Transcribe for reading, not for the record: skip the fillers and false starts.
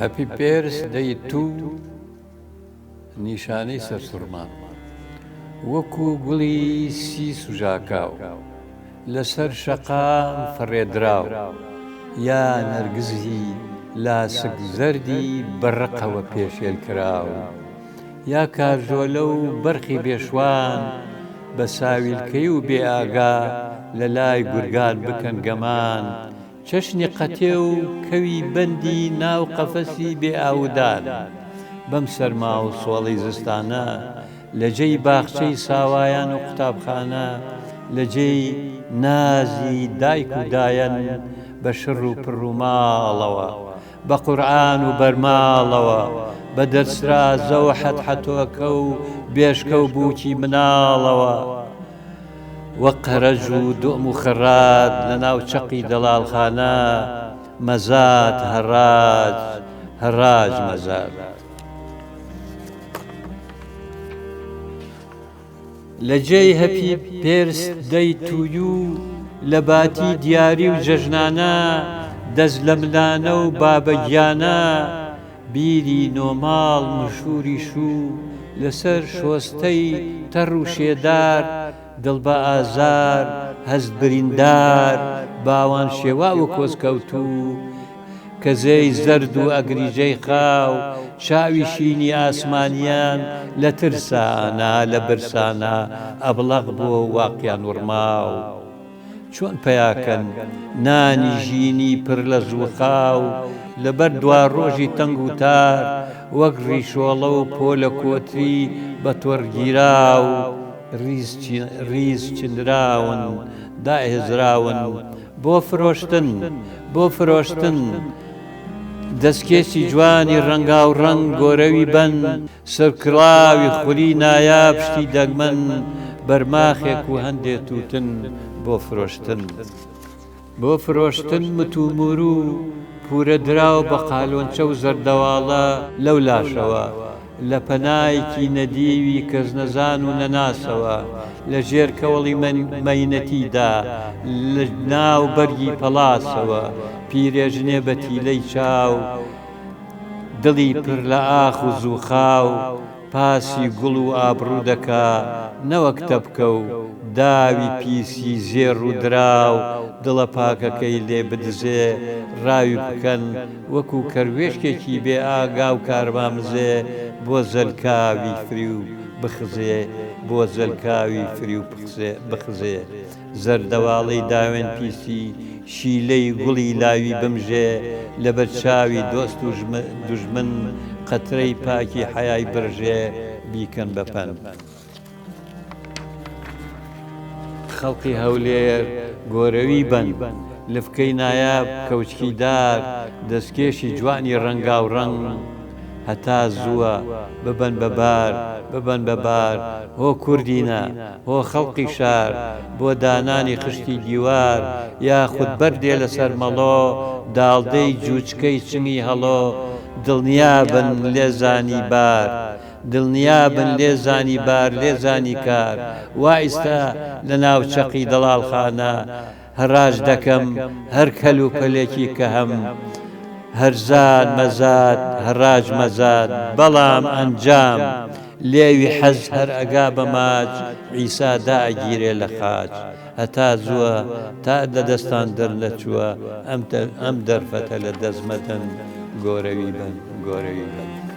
هەپی پێرس دەیت و نیشانەی سەرسوڕمان وەکو گوڵی سی سوژاکاو لەسەر شەقام فڕێدراو یا نەرگزی لاسک زەردی بەڕقەوە پێشێل کراو یا کارژۆلە و بەرخی بێشوان بە ساویلکەی و بێئاگا لە لای گورگان بکەن گەمان چەشنی قەتێ و کەوی بەندی ناو قەفەسی بێئاودان بەم سەرما و سۆڵی زستانە لە جێی باخچەی ساوایان و قوتابخانە لە جێی نازی دایک و دایەن بە شڕ و پڕ و ماڵەوە بە قورعان و بەرماڵەوە بە دەرسرازە و حەتحەتۆکە و بێشکە و بووکی مناڵەوە وە قەرەج و دوم و خەرات لە ناو چەقی دەڵالخانە مەزات هەڕاج هەڕاج مەزات لە جێی هەپی پێرس دەیتوی و لە باتی دیاری و جەژنانە دەست لە ملانە و بابەگیانە بیری نۆماڵ مشوری شوو لەسەر شۆستەی تەڕ و شێدار دڵ بە ئازار هەست بریندار باوان شێوا و کۆسکەوتوو کە زەی زەرد و ئەگریجەی خاو چاوی شینی ئاسمانیان لە ترسانە لە برسانە ئەبڵەق بووە واقیان وڕماو چۆن پەیاکەن نانی ژینی پڕ لە زووخاو لەبەر دوا ڕۆژی تەنگ و تار وەک ڕیشۆڵە و پۆلە کۆتری بە تۆڕگیراو ریز چندراون داهێزراون بۆ فرۆشتن بۆ فرۆشتن دەستکێسی جوانی ڕەنگا و ڕەنگ گۆرەوی بەن سەرکڵاوی خولی نایاب شتی دەگمەن بەرماخێک و هەندێک تووتن بۆ فرۆشتن بۆ فرۆشتن متومور و پورە دراو بە قالۆنچە و زەردەواڵە لەو لاشەوە لە پەنایکی نەدیوی کەس نەزان و نەناسەوە لە ژێر کەوڵی مەینەتیدا لە ناو بەرگی پەلاسەوە پیرێژنێ بە تیلەی چاو دڵی پڕ لە ئاخ و زووخاو پاسی گوڵ و ئابڕوو دەکا نەوەک تەپکە و داوی پیسی زێڕ و دراو دڵە پاکەکەی لێ بدزێ ڕاوی بکەن وەکو کەروێشکێکی بێ ئاگا و کارمامزێ بۆ زەلکاوی فری و بخزێ بۆ زەلکاوی فری و بخزێ زەردەواڵەی داوێن پیسی شیلەی گوڵی لاوی بمژێ لەبەر چاوی دۆست و دوژمن قەترەی پاکی حەیای برژێ بیکەن بەپەن خەڵقی هەولێر گۆرەوی بن لفکەی نایاب کەوچکی دار دەستکێشی جوانی ڕەنگا و ڕەنگ هەتا زووە ببەن بەبار ببەن بەبار هۆ کوردینە هۆ خەڵقی شار بۆ دانانی خشتی دیوار یاخود بەردێ لەسەر مەڵۆ داڵدەی جووچکەی چنگی هەڵۆ دڵنیابن لێزانی بار دڵنیابن لێزانی بار لێزانی کار وایستا لە ناو چەقی دەڵالخانە هەڕاج دەکەم هەر کەل و پەلێکی کە هەم هەرزاد مەزاد هەڕاج مەزاد بەڵام ئەنجام لێوی حەز هەر ئەگا بە ماچ عیسا دائگیرێ لە خاچ هەتا زووە تا لە دەستان دەرنەچووە ئەم دەرفەتە لە دەزمەدەن گۆرەوی بن گۆرەوی بن